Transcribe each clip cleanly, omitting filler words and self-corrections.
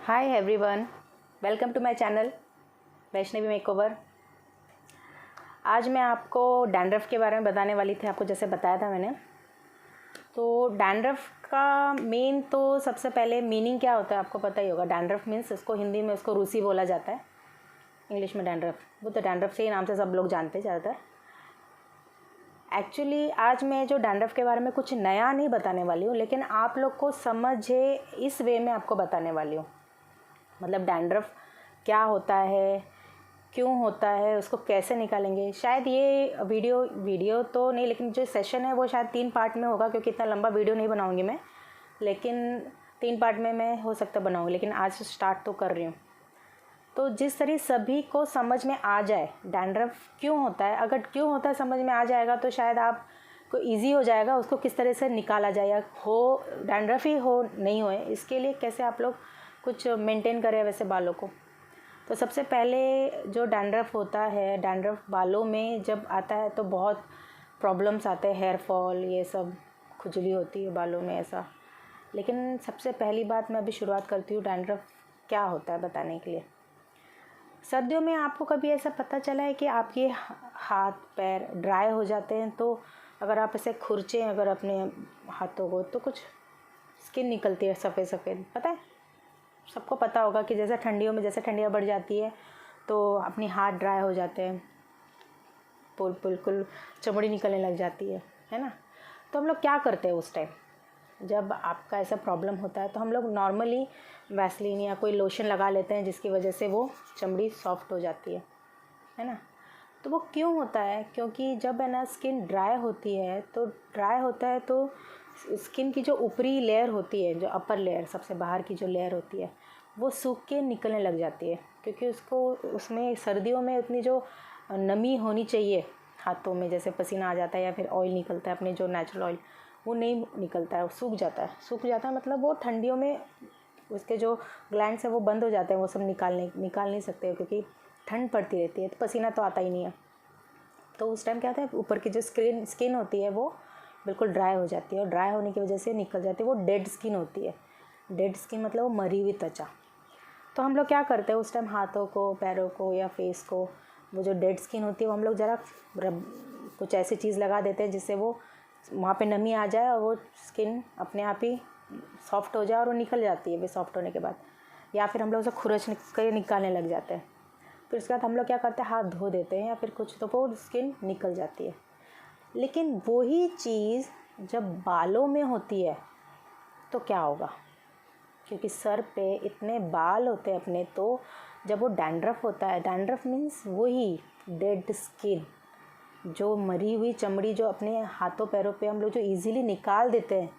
Hi everyone, welcome to my channel Vaishnavi makeover. आज मैं आपको डैंड्रफ के बारे में बताने वाली थी। आपको जैसे बताया था मैंने, तो डैंड्रफ का मेन तो सबसे पहले मीनिंग क्या होता है आपको पता ही होगा। डैंड्रफ मीन्स इसको हिंदी में उसको रूसी बोला जाता है, इंग्लिश में डैंड्रफ। वो तो डैंड्रफ से ही नाम से सब लोग जानते हैं ज़्यादातर। एक्चुअली आज मैं जो डैंड्रफ के बारे में कुछ नया नहीं बताने वाली हूँ, लेकिन आप लोग को समझे इस वे में आपको बताने वाली हूँ। मतलब डैंड्रफ क्या होता है, क्यों होता है, उसको कैसे निकालेंगे। शायद ये वीडियो तो नहीं, लेकिन जो सेशन है वो शायद 3 पार्ट में होगा, क्योंकि इतना लंबा वीडियो नहीं बनाऊंगी मैं। लेकिन 3 पार्ट में मैं हो सकता बनाऊँगी, लेकिन आज स्टार्ट तो कर रही हूँ। तो जिस तरह सभी को समझ में आ जाए डैंड्रफ क्यों होता है, अगर क्यों होता है समझ में आ जाएगा तो शायद आप को ईजी हो जाएगा उसको किस तरह से निकाला जाए, या हो डैंड्रफ ही हो नहीं होए, इसके लिए कैसे आप लोग कुछ मेंटेन करें वैसे बालों को। तो सबसे पहले जो डैंड्रफ होता है, डैंड्रफ बालों में जब आता है तो बहुत प्रॉब्लम्स आते हैं, हेयर फॉल, ये सब, खुजली होती है बालों में ऐसा। लेकिन सबसे पहली बात मैं अभी शुरुआत करती हूँ डैंड्रफ क्या होता है बताने के लिए। सर्दियों में आपको कभी ऐसा पता चला है कि आपके हाथ पैर ड्राई हो जाते हैं, तो अगर आप ऐसे खुरचें अगर अपने हाथों को तो कुछ स्किन निकलती है सफ़ेद सफ़ेद, पता है सबको पता होगा कि जैसे ठंडियों में जैसे ठंडियाँ बढ़ जाती है तो अपने हाथ ड्राई हो जाते हैं, बिल्कुल चमड़ी निकलने लग जाती है ना। तो हम लोग क्या करते हैं उस टाइम जब आपका ऐसा प्रॉब्लम होता है, तो हम लोग नॉर्मली वैसलीन या कोई लोशन लगा लेते हैं, जिसकी वजह से वो चमड़ी सॉफ्ट हो जाती है ना। तो वो क्यों होता है, क्योंकि जब है ना स्किन ड्राई होती है तो स्किन की जो ऊपरी लेयर होती है, जो अपर लेयर सबसे बाहर की जो लेयर होती है, वो सूख के निकलने लग जाती है, क्योंकि उसमें सर्दियों में उतनी जो नमी होनी चाहिए हाथों में, जैसे पसीना आ जाता है या फिर ऑयल निकलता है अपने जो नेचुरल ऑयल, वो नहीं निकलता है, वो सूख जाता है। मतलब वो ठंडियों में उसके जो ग्लैंड्स है वो बंद हो जाते हैं, वो सब निकाल नहीं सकते, क्योंकि ठंड पड़ती रहती है तो पसीना तो आता ही नहीं है। तो उस टाइम क्या होता है, ऊपर की जो स्किन होती है वो बिल्कुल ड्राई हो जाती है, और ड्राई होने की वजह से निकल जाती है, वो डेड स्किन होती है। डेड स्किन मतलब वो मरी हुई त्वचा। तो हम लोग क्या करते हैं उस टाइम, हाथों को, पैरों को या फेस को, वो जो डेड स्किन होती है वो हम लोग ज़रा कुछ ऐसी चीज़ लगा देते हैं जिससे वो वहाँ पे नमी आ जाए और वो स्किन अपने आप ही सॉफ्ट हो जाए और वो निकल जाती है वे सॉफ्ट होने के बाद। या फिर हम लोग उसे खुरच कर निकालने लग जाते हैं। फिर उसके बाद हम लोग क्या करते हैं, हाथ धो देते हैं या फिर कुछ, तो वो स्किन निकल जाती है। लेकिन वही चीज़ जब बालों में होती है तो क्या होगा, क्योंकि सर पे इतने बाल होते हैं अपने, तो जब वो डैंड्रफ होता है, डैंड्रफ मीन्स वही डेड स्किन, जो मरी हुई चमड़ी जो अपने हाथों पैरों पे हम लोग जो इजीली निकाल देते हैं,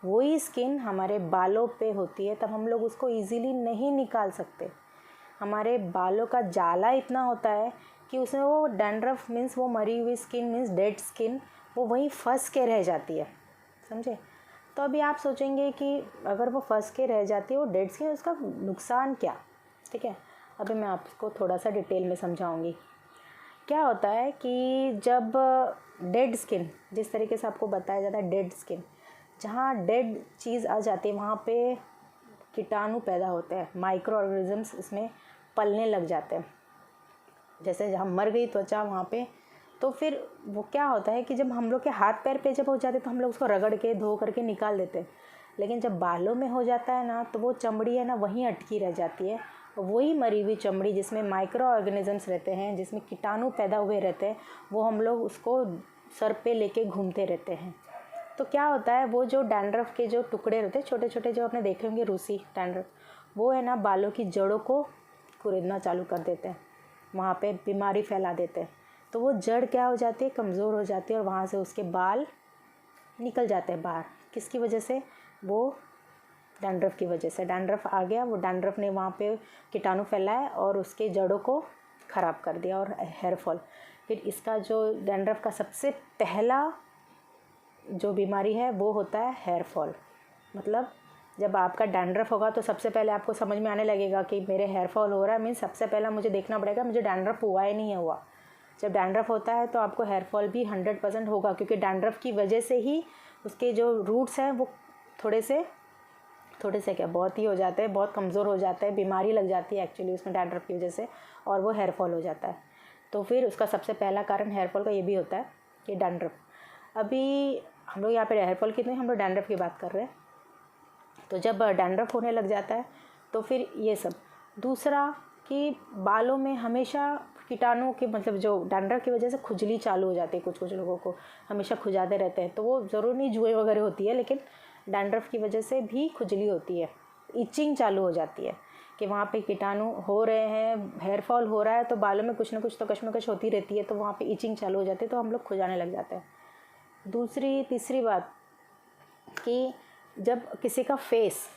वही स्किन हमारे बालों पे होती है, तब हम लोग उसको इजीली नहीं निकाल सकते। हमारे बालों का जाला इतना होता है कि उसमें वो डैंड्रफ मीन्स वो मरी हुई स्किन मीन्स डेड स्किन, वो वहीं फंस के रह जाती है, समझे। तो अभी आप सोचेंगे कि अगर वो फंस के रह जाती है वो डेड स्किन, उसका नुकसान क्या, ठीक है। अभी मैं आपको थोड़ा सा डिटेल में समझाऊंगी। क्या होता है कि जब डेड स्किन, जिस तरीके से आपको बताया जाता है डेड स्किन, जहाँ डेड चीज़ आ जाती है वहाँ पे कीटाणु पैदा होते हैं, माइक्रो ऑर्गेनिजम्स उसमें पलने लग जाते हैं। जैसे जहाँ मर गई त्वचा वहाँ पे, तो फिर वो क्या होता है कि जब हम लोग के हाथ पैर पे जब हो जाते हैं तो हम लोग उसको रगड़ के धो करके निकाल देते हैं। लेकिन जब बालों में हो जाता है ना, तो वो चमड़ी है ना वहीं अटकी रह जाती है। वही मरी हुई चमड़ी जिसमें माइक्रो ऑर्गेनिजम्स रहते हैं, जिसमें कीटाणु पैदा हुए रहते हैं, वो हम लोग उसको सर पे लेके घूमते रहते हैं। तो क्या होता है, वो जो डैंड्रफ के जो टुकड़े रहते हैं छोटे छोटे, जो आपने देखे होंगे रूसी डैंड्रफ, वो है ना बालों की जड़ों को कुरेदना चालू कर देते हैं, वहाँ पे बीमारी फैला देते हैं। तो वो जड़ क्या हो जाती है, कमज़ोर हो जाती है, और वहाँ से उसके बाल निकल जाते हैं बाहर। किसकी वजह से, वो डैंड्रफ की वजह से। डैंड्रफ आ गया, वो डैंड्रफ ने वहाँ पे कीटाणु फैलाए और उसके जड़ों को ख़राब कर दिया, और हेयर फॉल। फिर इसका जो डैंड्रफ का सबसे पहला जो बीमारी है वो होता है हेयर फॉल। मतलब जब आपका डैंड्रफ होगा तो सबसे पहले आपको समझ में आने लगेगा कि मेरे हेयर फॉल हो रहा है, मीन्स सबसे पहला मुझे देखना पड़ेगा मुझे डैंड्रफ हुआ है नहीं हुआ। जब डैंड्रफ होता है तो आपको हेयर फॉल भी 100% होगा, क्योंकि डैंड्रफ की वजह से ही उसके जो रूट्स हैं वो थोड़े से थोड़े से क्या, बहुत ही हो जाते हैं, बहुत कमज़ोर हो जाते हैं, बीमारी लग जाती है एक्चुअली उसमें डैंड्रफ की वजह से, और वो हेयर फॉल हो जाता है। तो फिर उसका सबसे पहला कारण हेयर फॉल का ये भी होता है कि डैंड्रफ। अभी हम लोग यहाँ पे हेयर फॉल की नहीं, हम लोग डैंड्रफ की बात कर रहे हैं। तो जब डैंड्रफ होने लग जाता है तो फिर ये सब। दूसरा कि बालों में हमेशा कीटाणु के, मतलब जो डैंड्रफ की वजह से खुजली चालू हो जाती है, कुछ कुछ लोगों को हमेशा खुजाते रहते हैं। तो वो ज़रूर नहीं जुए वगैरह होती है, लेकिन डैंड्रफ की वजह से भी खुजली होती है, इचिंग चालू हो जाती है कि वहाँ पे कीटाणु हो रहे हैं, हेयर फॉल हो रहा है, तो बालों में कुछ ना कुछ तो कशमकश होती रहती है, तो वहाँ पे इचिंग चालू हो जाती है, तो हम लोग खुजाने लग जाते हैं। तीसरी बात कि जब किसी का फेस,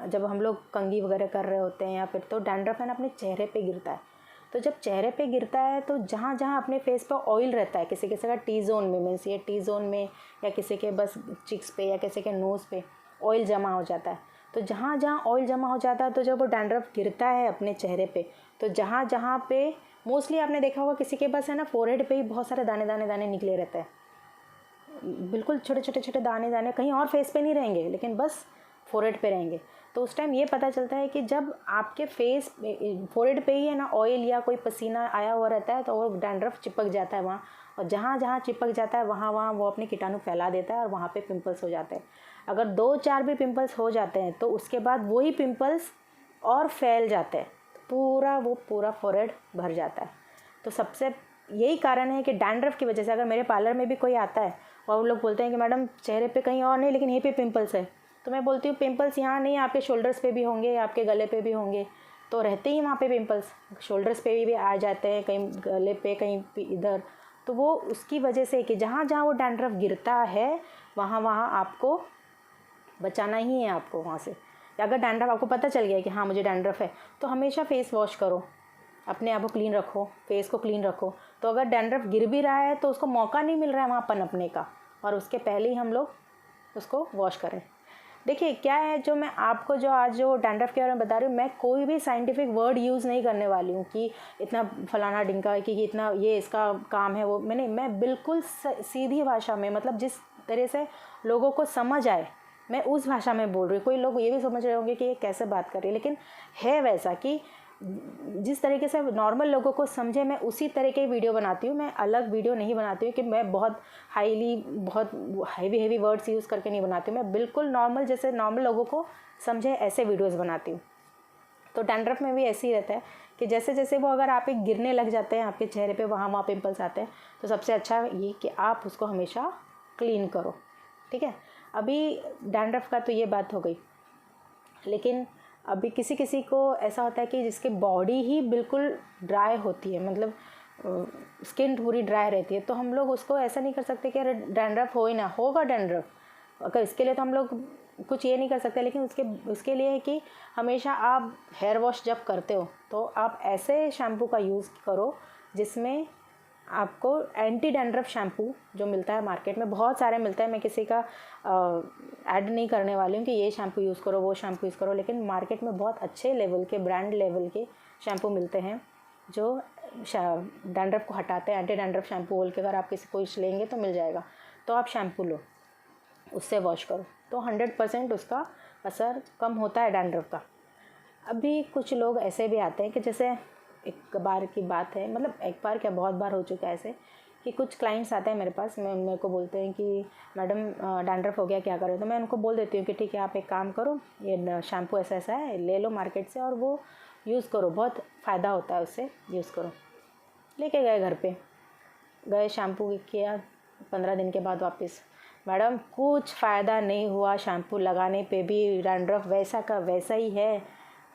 जब हम लोग कंघी वगैरह कर रहे होते हैं या फिर, तो डैंड्रफ है ना अपने चेहरे पे गिरता है। तो जब चेहरे पे गिरता है तो जहाँ जहाँ अपने फेस पे ऑयल रहता है, किसी किसी का टी जोन में, मीन्स ये टी जोन में, या किसी के बस चिक्स पे या किसी के नोज़ पे ऑयल जमा हो जाता है। तो जहाँ जहाँ ऑयल जमा हो जाता है, तो जब वो डैंड्रफ गिरता है अपने चेहरे पे, तो जहाँ जहाँ पे मोस्टली आपने देखा होगा किसी के बस है ना फोरहेड पे ही बहुत सारे दाने दाने दाने निकले रहते हैं, बिल्कुल छोटे छोटे छोटे दाने दाने, कहीं और फेस पे नहीं रहेंगे लेकिन बस फोरहेड पे रहेंगे। तो उस टाइम ये पता चलता है कि जब आपके फेस फोरहेड पे ही है ना ऑयल या कोई पसीना आया हुआ रहता है, तो वो डैंड्रफ चिपक जाता है वहाँ, और जहाँ जहाँ चिपक जाता है वहाँ वहाँ वो अपने कीटाणु फैला देता है और वहाँ पे पिंपल्स हो जाते हैं। अगर 2-4 भी पिंपल्स हो जाते हैं तो उसके बाद वही पिंपल्स और फैल जाते हैं, पूरा फोरहेड भर जाता है। तो सबसे यही कारण है कि डैंड्रफ की वजह से, अगर मेरे पार्लर में भी कोई आता है और वो लोग बोलते हैं कि मैडम चेहरे पे कहीं और नहीं लेकिन यहीं पे पिंपल्स है, तो मैं बोलती हूँ पिंपल्स यहाँ नहीं, आपके शोल्डर्स पे भी होंगे, आपके गले पे भी होंगे। तो रहते ही वहाँ पे पिंपल्स शोल्डर्स पे भी आ जाते हैं, कहीं गले पे, कहीं इधर। तो वो उसकी वजह से कि जहाँ जहाँ वो डैंड्रफ गिरता है वहाँ वहाँ आपको बचाना ही है आपको वहाँ से। अगर डैंड्रफ आपको पता चल गया कि हाँ मुझे डैंड्रफ है, तो हमेशा फेस वॉश करो, अपने आप को क्लीन रखो, फेस को क्लीन रखो। तो अगर डैंड्रफ गिर भी रहा है तो उसको मौका नहीं मिल रहा है वहाँ पनपने का, और उसके पहले ही हम लोग उसको वॉश करें। देखिए क्या है, जो मैं आपको जो आज जो डैंड्रफ के बारे में बता रही हूँ, मैं कोई भी साइंटिफिक वर्ड यूज़ नहीं करने वाली हूँ कि इतना फलाना डिंका कि इतना ये इसका काम है वो, मैं बिल्कुल सीधी भाषा में, मतलब जिस तरह से लोगों को समझ आए मैं उस भाषा में बोल रही हूँ। कोई लोग ये भी समझ रहे होंगे कि ये कैसे बात कर रही है, लेकिन है वैसा कि जिस तरीके से नॉर्मल लोगों को समझे मैं उसी तरह के वीडियो बनाती हूँ। मैं अलग वीडियो नहीं बनाती हूँ कि मैं बहुत हैवी वर्ड्स यूज़ करके नहीं बनाती हूँ। मैं बिल्कुल नॉर्मल, जैसे नॉर्मल लोगों को समझे ऐसे वीडियोस बनाती हूँ। तो डैंड्रफ में भी ऐसे ही रहता है कि जैसे जैसे वो अगर आप एक गिरने लग जाते हैं आपके चेहरे पे, वहाँ पिंपल्स आते हैं, तो सबसे अच्छा ये कि आप उसको हमेशा क्लीन करो। ठीक है, अभी डैंड्रफ का तो ये बात हो गई, लेकिन अभी किसी किसी को ऐसा होता है कि जिसकी बॉडी ही बिल्कुल ड्राई होती है, मतलब स्किन पूरी ड्राई रहती है, तो हम लोग उसको ऐसा नहीं कर सकते कि अरे डैंड्रफ हो ही ना, होगा डैंड्रफ। अगर इसके लिए तो हम लोग कुछ ये नहीं कर सकते, लेकिन उसके लिए है कि हमेशा आप हेयर वॉश जब करते हो तो आप ऐसे शैम्पू का यूज़ करो जिसमें आपको एंटी डैंड्रफ शैम्पू जो मिलता है मार्केट में, बहुत सारे मिलते हैं, मैं किसी का ऐड नहीं करने वाली हूँ कि ये शैम्पू यूज़ करो वो शैम्पू यूज़ करो, लेकिन मार्केट में बहुत अच्छे लेवल के, ब्रांड लेवल के शैम्पू मिलते हैं जो डैंड्रफ को हटाते हैं। एंटी डैंड्रफ शैम्पू बोल के अगर आप किसी कोई लेंगे तो मिल जाएगा, तो आप शैम्पू लो, उससे वॉश करो, तो 100% उसका असर कम होता है डैंड्रफ का। अभी कुछ लोग ऐसे भी आते हैं कि जैसे एक बार की बात है, मतलब एक बार क्या बहुत बार हो चुका है ऐसे कि कुछ क्लाइंट्स आते हैं मेरे पास, मेरे को बोलते हैं कि मैडम डैंड्रफ हो गया, क्या करें। तो मैं उनको बोल देती हूँ कि ठीक है आप एक काम करो, ये शैम्पू ऐसा ऐसा है, ले लो मार्केट से और वो यूज़ करो, बहुत फ़ायदा होता है उससे, यूज़ करो। लेके गए घर पे, गए शैम्पू किया, 15 दिन के बाद वापस, मैडम कुछ फ़ायदा नहीं हुआ, शैम्पू लगाने पे भी डैंड्रफ वैसा का वैसा ही है,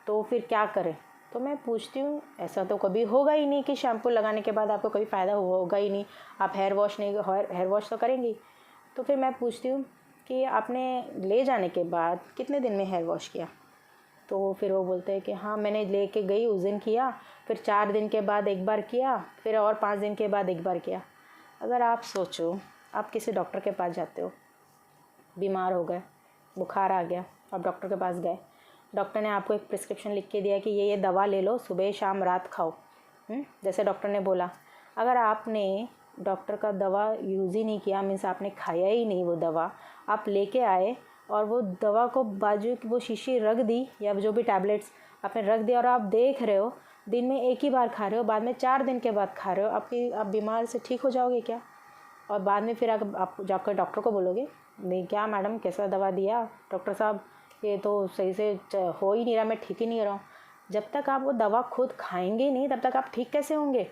तो फिर क्या करें। तो मैं पूछती हूँ, ऐसा तो कभी होगा ही नहीं कि शैम्पू लगाने के बाद आपको कोई फ़ायदा होगा ही नहीं, आप हेयर वॉश तो करेंगी। तो फिर मैं पूछती हूँ कि आपने ले जाने के बाद कितने दिन में हेयर वॉश किया। तो फिर वो बोलते हैं कि हाँ मैंने ले के गई उस दिन किया, फिर 4 दिन के बाद एक बार किया, फिर और 5 दिन के बाद एक बार किया। अगर आप सोचो, आप किसी डॉक्टर के पास जाते हो, बीमार हो गए, बुखार आ गया, आप डॉक्टर के पास गए, डॉक्टर ने आपको एक प्रिस्क्रिप्शन लिख के दिया कि ये दवा ले लो, सुबह शाम रात खाओ, जैसे डॉक्टर ने बोला। अगर आपने डॉक्टर का दवा यूज़ ही नहीं किया, मीन्स आपने खाया ही नहीं वो दवा, आप लेके आए और वो दवा को बाजू की वो शीशी रख दी या जो भी टैबलेट्स आपने रख दिया और आप देख रहे हो दिन में एक ही बार खा रहे हो, बाद में 4 दिन के बाद खा रहे हो, आप बीमार से ठीक हो जाओगे क्या? और बाद में फिर आप जाकर डॉक्टर को बोलोगे नहीं क्या मैडम कैसा दवा दिया डॉक्टर साहब, ये तो सही से हो ही नहीं रहा, मैं ठीक ही नहीं रहा हूँ। जब तक आप वो दवा खुद खाएंगे नहीं तब तक आप ठीक कैसे होंगे?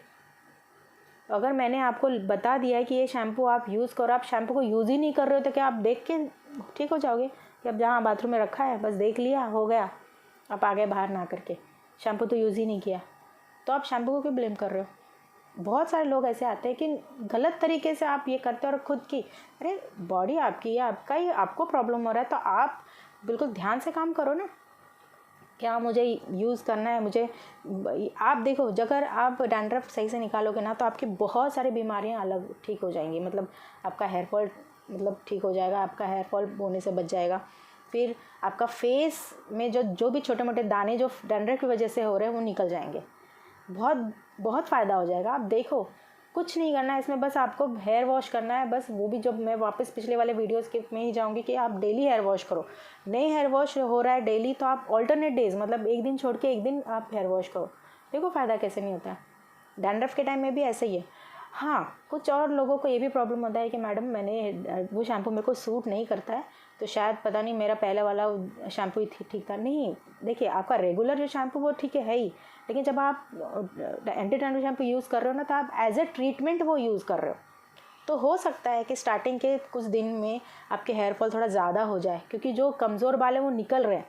अगर मैंने आपको बता दिया है कि ये शैम्पू आप यूज़ करो, आप शैम्पू को यूज़ ही नहीं कर रहे हो तो क्या आप देख के ठीक हो जाओगे कि अब जहाँ बाथरूम में रखा है बस देख लिया हो गया, आप आ गए बाहर ना करके, शैम्पू तो यूज़ ही नहीं किया, तो आप शैम्पू को क्यों ब्लेम कर रहे हो? बहुत सारे लोग ऐसे आते हैं कि गलत तरीके से आप ये करते हो और खुद की, अरे बॉडी आपकी है, आपका ही, आपको प्रॉब्लम हो रहा है तो आप बिल्कुल ध्यान से काम करो ना। क्या मुझे यूज़ करना है, मुझे आप देखो अगर आप डैंड्रफ सही से निकालोगे ना तो आपकी बहुत सारी बीमारियां अलग ठीक हो जाएंगी। मतलब आपका हेयर फॉल मतलब ठीक हो जाएगा, आपका हेयर फॉल होने से बच जाएगा। फिर आपका फेस में जो भी छोटे मोटे दाने जो डैंड्रफ की वजह से हो रहे हैं वो निकल जाएंगे, बहुत बहुत फ़ायदा हो जाएगा। आप देखो कुछ नहीं करना है इसमें, बस आपको हेयर वॉश करना है, बस वो भी जब मैं वापस पिछले वाले वीडियोस के में ही जाऊंगी कि आप डेली हेयर वॉश करो। नहीं हेयर वॉश हो रहा है डेली तो आप ऑल्टरनेट डेज मतलब एक दिन छोड़ के एक दिन आप हेयर वॉश करो, देखो फ़ायदा कैसे नहीं होता है। डैंड्रफ के टाइम में भी ऐसे ही है। हाँ कुछ और लोगों को ये भी प्रॉब्लम होता है कि मैडम मैंने वो शैम्पू मेरे को सूट नहीं करता है तो शायद पता नहीं मेरा पहले वाला शैम्पू ही ठीक था। नहीं देखिए आपका रेगुलर जो शैम्पू वो ठीक है ही, लेकिन जब आप एंटी डैंड्रफ शैम्पू यूज़ कर रहे हो ना तो आप एज ए ट्रीटमेंट वो यूज़ कर रहे हो, तो हो सकता है कि स्टार्टिंग के कुछ दिन में आपके हेयर फॉल थोड़ा ज़्यादा हो जाए क्योंकि जो कमज़ोर बाल है वो निकल रहे हैं।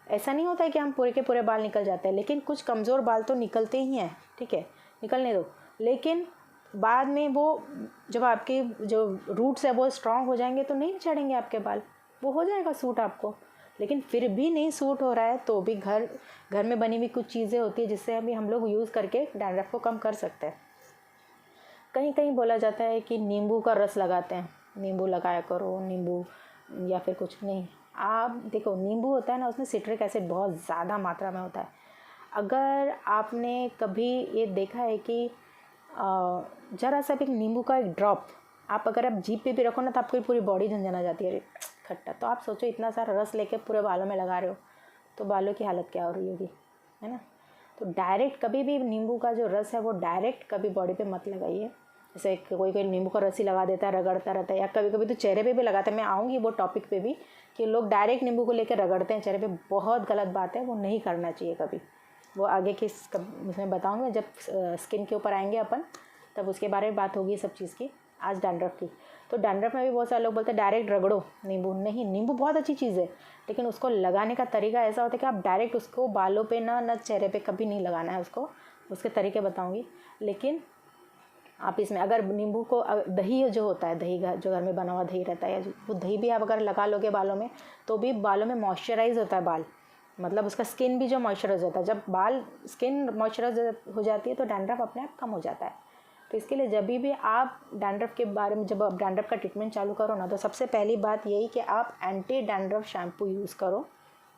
ऐसा नहीं होता है कि हम पूरे के पूरे बाल निकल जाते हैं, लेकिन कुछ कमज़ोर बाल तो निकलते ही हैं, ठीक है निकलने दो। लेकिन बाद में वो जब आपके जो रूट्स है वो स्ट्रांग हो जाएंगे तो नहीं चढ़ेंगे आपके बाल, वो हो जाएगा सूट आपको। लेकिन फिर भी नहीं सूट हो रहा है तो भी घर में बनी हुई कुछ चीज़ें होती है जिससे अभी हम लोग यूज़ करके डैंड्रफ को कम कर सकते हैं। कहीं कहीं बोला जाता है कि नींबू का रस लगाते हैं, नींबू लगाया करो, नींबू या फिर कुछ नहीं। आप देखो नींबू होता है ना उसमें सिट्रिक एसिड बहुत ज़्यादा मात्रा में होता है। अगर आपने कभी ये देखा है कि ज़रा सा भी नींबू का एक ड्रॉप आप अगर आप जीभ पे भी रखो ना तो आपकी पूरी बॉडी झंझना जाती है खट्टा। तो आप सोचो इतना सारा रस लेके पूरे बालों में लगा रहे हो तो बालों की हालत क्या हो रही होगी, है ना। तो डायरेक्ट कभी भी नींबू का जो रस है वो डायरेक्ट कभी बॉडी पे मत लगाइए। जैसे कोई नींबू का रस ही लगा देता है, रगड़ता रहता है, या कभी कभी तो चेहरे पे भी लगाते हैं। मैं आऊँगी वो टॉपिक पे भी कि लोग डायरेक्ट नींबू को लेकर रगड़ते हैं चेहरे पे, बहुत गलत बात है, वो नहीं करना चाहिए कभी। वो आगे की उसमें बताऊँगी जब स्किन के ऊपर आएंगे अपन तब उसके बारे में बात होगी सब चीज़ की। आज डैंड्रफ की, तो डैंड्रफ में भी बहुत सारे लोग बोलते हैं डायरेक्ट रगड़ो नींबू। नहीं, नींबू बहुत अच्छी चीज़ है लेकिन उसको लगाने का तरीका ऐसा होता है कि आप डायरेक्ट उसको बालों पे ना चेहरे पे कभी नहीं लगाना है उसको, उसके तरीके बताऊंगी। लेकिन आप इसमें अगर नींबू को दही जो होता है, दही जो घर में बना हुआ दही रहता है, वो दही भी आप अगर लगा लोगे बालों में तो भी बालों में मॉइस्चराइज होता है बाल, मतलब उसका स्किन भी जो मॉइस्चराइज होता है। जब बाल स्किन मॉइस्चराइज हो जाती है तो डैंड्रफ अपने आप कम हो जाता है। तो इसके लिए जब भी आप डैंड्रफ के बारे में जब आप डैंड्रफ का ट्रीटमेंट चालू करो ना तो सबसे पहली बात यही कि आप एंटी डैंड्रफ शैम्पू यूज़ करो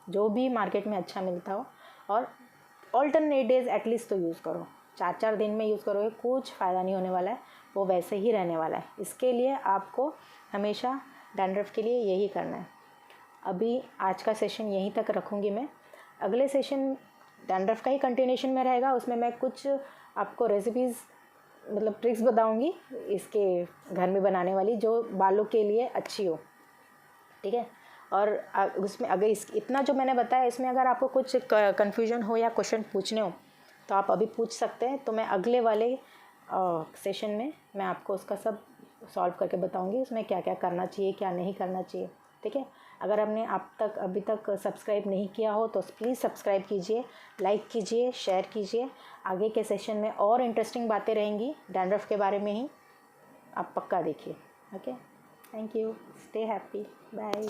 जो भी मार्केट में अच्छा मिलता हो, और ऑल्टरनेट डेज एटलीस्ट तो यूज़ करो। 4-4 दिन में यूज़ करोगे कुछ फ़ायदा नहीं होने वाला है, वो वैसे ही रहने वाला है। इसके लिए आपको हमेशा डैंड्रफ के लिए यही करना है। अभी आज का सेशन यहीं तक रखूँगी मैं। अगले सेशन डैंड्रफ का ही कंटिन्यूशन में रहेगा, उसमें मैं कुछ आपको रेसिपीज़ मतलब ट्रिक्स बताऊंगी इसके घर में बनाने वाली जो बालों के लिए अच्छी हो, ठीक है। और उसमें अगर इतना जो मैंने बताया इसमें अगर आपको कुछ कन्फ्यूजन हो या क्वेश्चन पूछने हो तो आप अभी पूछ सकते हैं। तो मैं अगले वाले सेशन में मैं आपको उसका सब सॉल्व करके बताऊंगी उसमें क्या क्या करना चाहिए क्या नहीं करना चाहिए, ठीक है। अगर आपने अभी तक सब्सक्राइब नहीं किया हो तो प्लीज़ सब्सक्राइब कीजिए, लाइक कीजिए, शेयर कीजिए। आगे के सेशन में और इंटरेस्टिंग बातें रहेंगी डैंड्रफ के बारे में ही, आप पक्का देखिए। Okay, thank you, stay happy, bye.